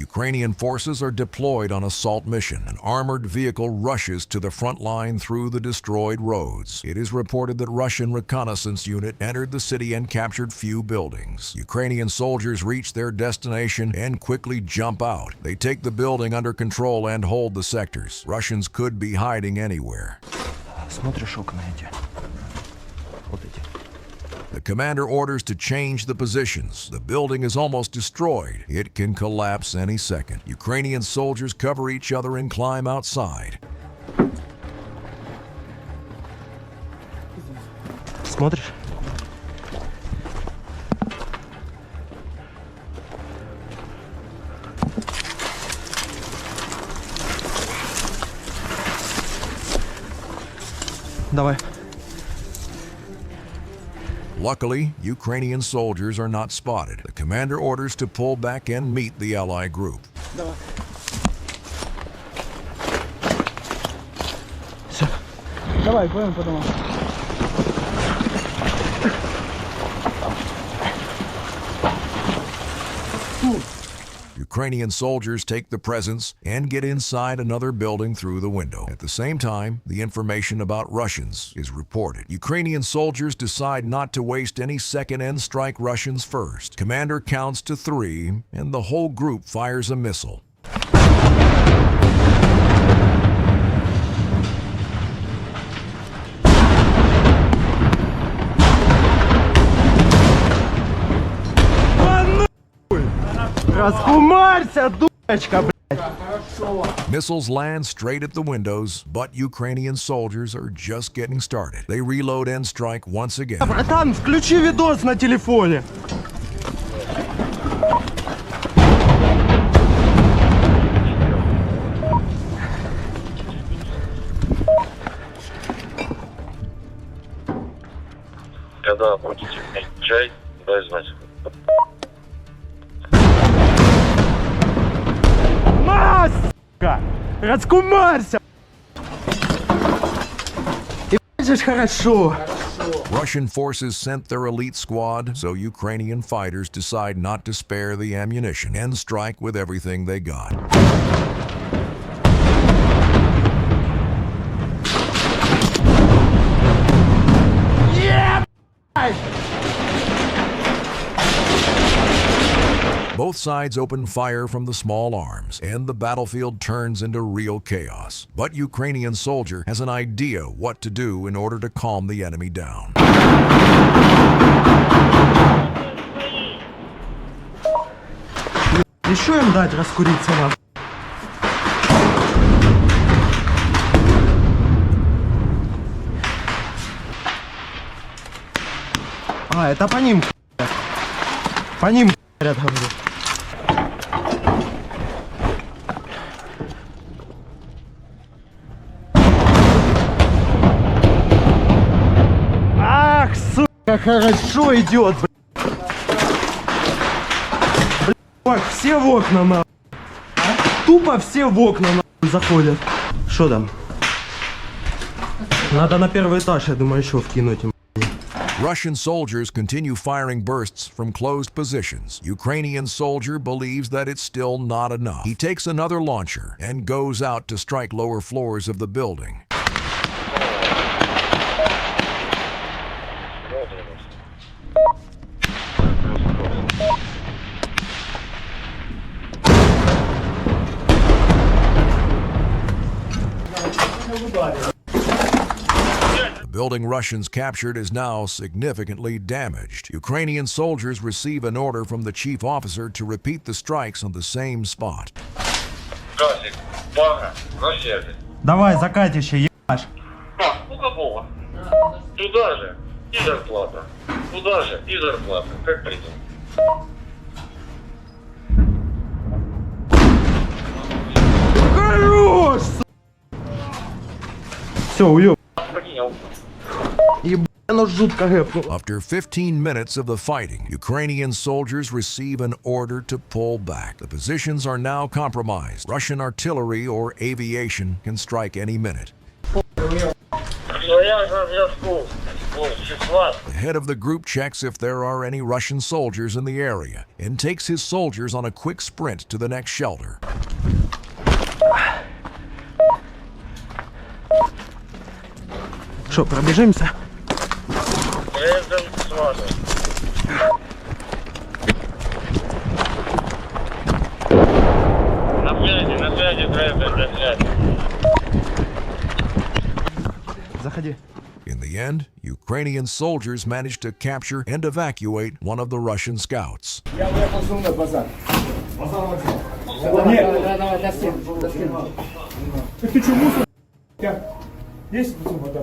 Ukrainian forces are deployed on assault mission. An armored vehicle rushes to the front line through the destroyed roads. It is reported that Russian reconnaissance unit entered the city and captured few buildings. Ukrainian soldiers reach their destination and quickly jump out. They take the building under control and hold the sectors. Russians could be hiding anywhere. Смотришь окна эти. Вот эти. The commander orders to change the positions. The building is almost destroyed. It can collapse any second. Ukrainian soldiers cover each other and climb outside. Смотришь? Давай. Luckily, Ukrainian soldiers are not spotted. The commander orders to pull back and meet the ally group. Давай. Все. Давай, пойдем по домам. Ukrainian soldiers take the presents and get inside another building through the window. At the same time, the information about Russians is reported. Ukrainian soldiers decide not to waste any second and strike Russians first. Commander counts to 3, and the whole group fires a missile. Раскумарься, дурочка, блядь! Missiles land straight at the windows, but Ukrainian soldiers are just getting started. They reload and strike once again. Братан, включи видос на телефоне. Когда будете пить чай, дай знать. На, сука! Раскумарься! И ж хорошо. Russian forces sent their elite squad, so Ukrainian fighters decide not to spare the ammunition and strike with everything they got. Yeah! Both sides open fire from the small arms, and the battlefield turns into real chaos. But Ukrainian soldier has an idea what to do in order to calm the enemy down. Еще им дать раскуриться надо. А, это по ним. По ним, говорят, говорю. Ах, сука, хорошо идет, блядь, все в окна нахуй. Тупо все в окна нахуй заходят. Что там? Надо на первый этаж, я думаю, еще вкинуть им. Russian soldiers continue firing bursts from closed positions. Ukrainian soldier believes that it's still not enough. He takes another launcher and goes out to strike lower floors of the building. The building Russians captured is now significantly damaged. Ukrainian soldiers receive an order from the chief officer to repeat the strikes on the same spot. Газик, бага, рассердит. Давай, закатище, ебашь. У какого? Туда же и зарплата. Туда же и зарплата. Как придумал? Хорош, все, уеб. Понял. Ебать, оно жутко гэпнуло. After 15 minutes of the fighting, Ukrainian soldiers receive an order to pull back. The positions are now compromised. Russian artillery or aviation can strike any minute. Я в зв'язку. The head of the group checks if there are any Russian soldiers in the area and takes his soldiers on a quick sprint to the next shelter. Что, пробежимся? Рядом с вами. На связи, Дрезден, на связи. Заходи. In the end, Ukrainian soldiers managed to capture and evacuate one of the Russian scouts. Я выехал на базар. Базар вокзал. Нет. Давай, до стены. Ты что, мусор? Есть вода?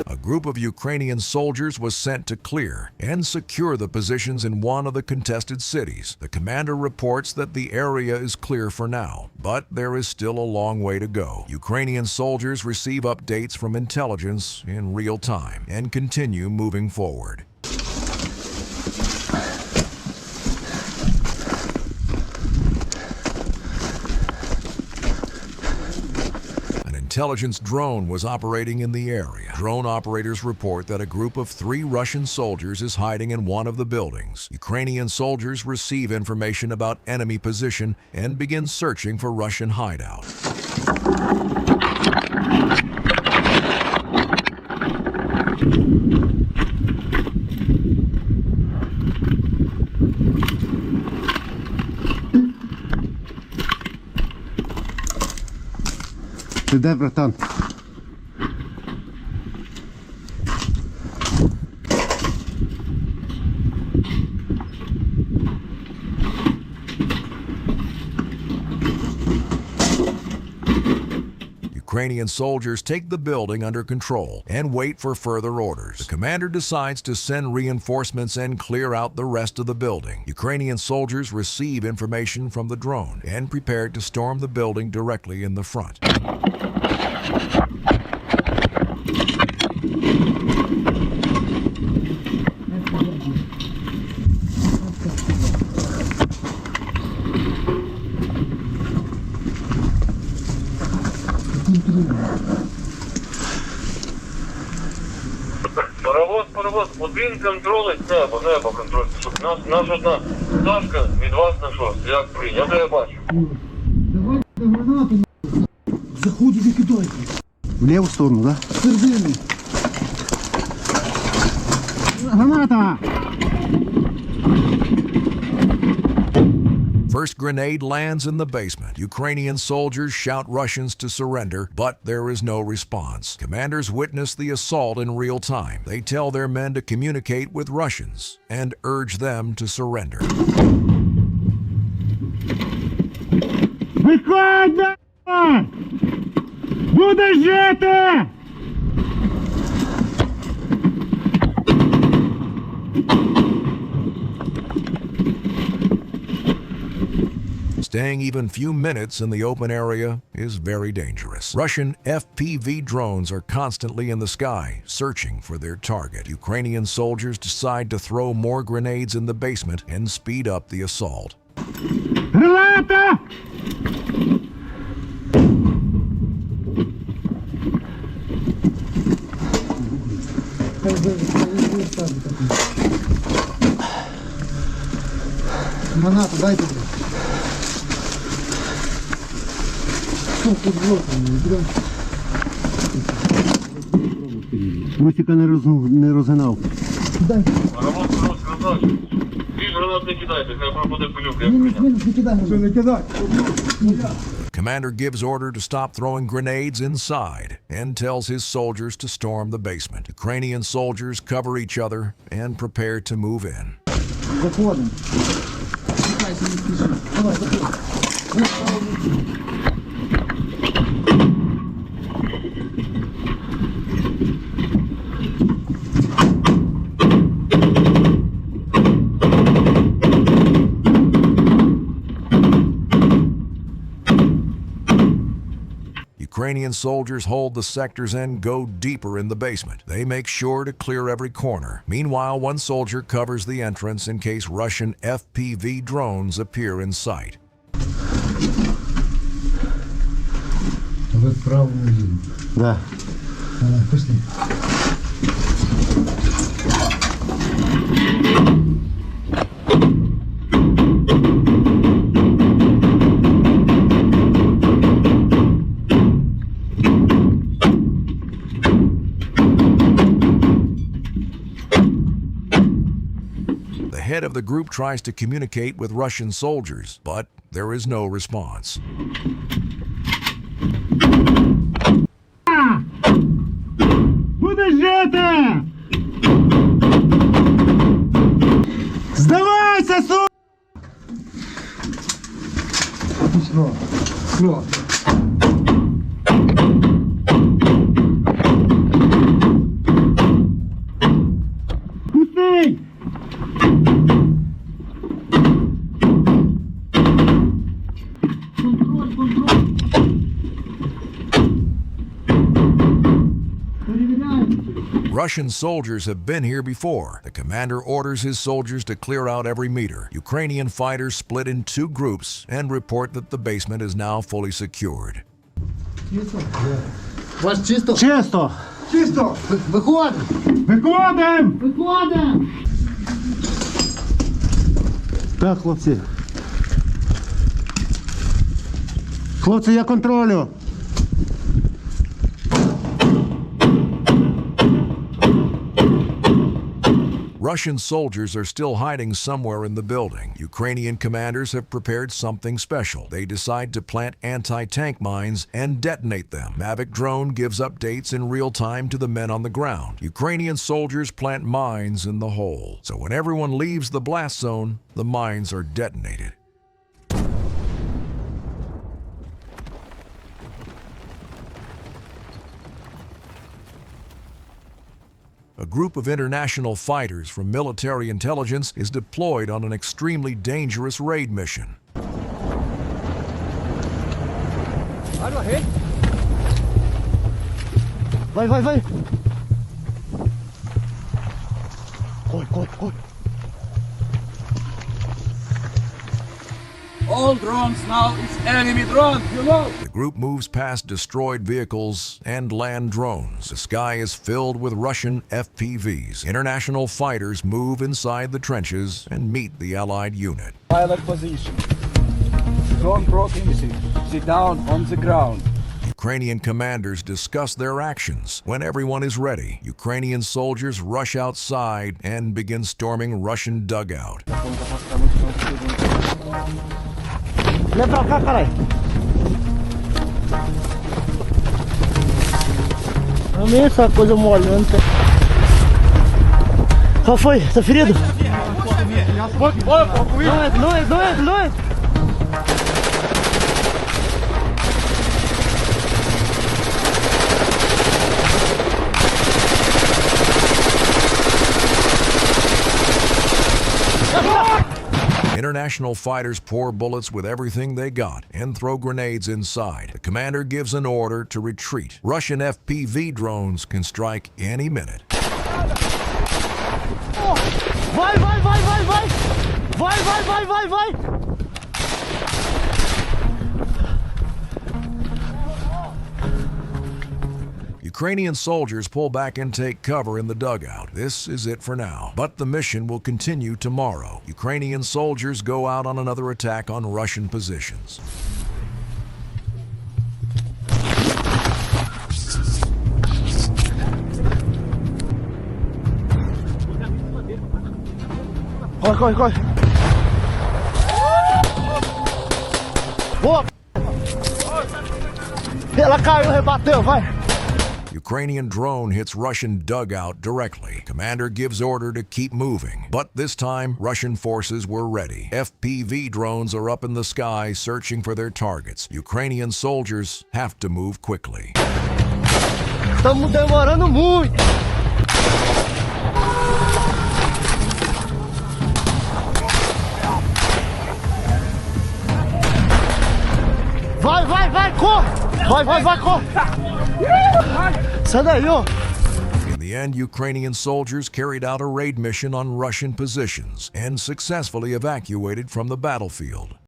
A group of Ukrainian soldiers was sent to clear and secure the positions in one of the contested cities. The commander reports that the area is clear for now, but there is still a long way to go. Ukrainian soldiers receive updates from intelligence in real time and continue moving forward. Intelligence drone was operating in the area. Drone operators report that a group of 3 Russian soldiers is hiding in one of the buildings. Ukrainian soldiers receive information about enemy position and begin searching for Russian hideout. Ти де, братан? Ukrainian soldiers take the building under control and wait for further orders. The commander decides to send reinforcements and clear out the rest of the building. Ukrainian soldiers receive information from the drone and prepare to storm the building directly in the front. Паровоз, один контролить треба контроль, щоб наша одна пташка від вас знайшлась. Як прийняв, я бачу. Давай гранату. Заходи, закидай. В ліву сторону, да? Середини. Граната! First grenade lands in the basement. Ukrainian soldiers shout Russians to surrender, but there is no response. Commanders witness the assault in real time. They tell their men to communicate with Russians and urge them to surrender. Виходь! Будеш жити! Staying even few minutes in the open area is very dangerous. Russian FPV drones are constantly in the sky, searching for their target. Ukrainian soldiers decide to throw more grenades in the basement and speed up the assault. Граната! Гранату дайте. Мусіка не розгинав. Паровоз, красавчик. Більш гранат не кидайте, хай пропаде пилюк, як прийняв. Не кидай. Commander gives order to stop throwing grenades inside and tells his soldiers to storm the basement. Ukrainian soldiers cover each other and prepare to move in. Заходим. Давай, заходим. Ukrainian soldiers hold the sectors and go deeper in the basement. They make sure to clear every corner. Meanwhile, one soldier covers the entrance in case Russian FPV drones appear in sight. Вы вправо налево. Да. Пошли. the group tries to communicate with Russian soldiers, but there is no response. Буде жити! Здавайся, су! Пустий! Russian soldiers have been here before. The commander orders his soldiers to clear out every meter. Ukrainian fighters split in two groups and report that the basement is now fully secured. Ваш чисто? Чисто! Чисто! Виходимо! Виходим! Виходимо! Так, хлопці. Хлопці, я контролю. Russian soldiers are still hiding somewhere in the building. Ukrainian commanders have prepared something special. They decide to plant anti-tank mines and detonate them. Mavic drone gives updates in real time to the men on the ground. Ukrainian soldiers plant mines in the hole. So when everyone leaves the blast zone, the mines are detonated. A group of international fighters from military intelligence is deployed on an extremely dangerous raid mission. Vai, vai, vai! Corre, corre, corre! All drones now is enemy drone, you know. The group moves past destroyed vehicles and land drones. The sky is filled with Russian FPVs. International fighters move inside the trenches and meet the Allied unit. Pilot position. Drone proximity. Sit down on the ground. Ukrainian commanders discuss their actions. When everyone is ready, Ukrainian soldiers rush outside and begin storming Russian dugout. Vem pra cá, caralho! Também essa coisa molhando. Qual foi? Tá ferido? Não é. International fighters pour bullets with everything they got and throw grenades inside. The commander gives an order to retreat. Russian FPV drones can strike any minute. Vai! Ukrainian soldiers pull back and take cover in the dugout. This is it for now. But the mission will continue tomorrow. Ukrainian soldiers go out on another attack on Russian positions. Corre! Boa! Ela caiu, rebateu, vai! Ukrainian drone hits Russian dugout directly. Commander gives order to keep moving. But this time, Russian forces were ready. FPV drones are up in the sky searching for their targets. Ukrainian soldiers have to move quickly. Estamos demorando muito! Vai, corre! Vai, corre! Sai daí, ó! In the end, Ukrainian soldiers carried out a raid mission on Russian positions and successfully evacuated from the battlefield.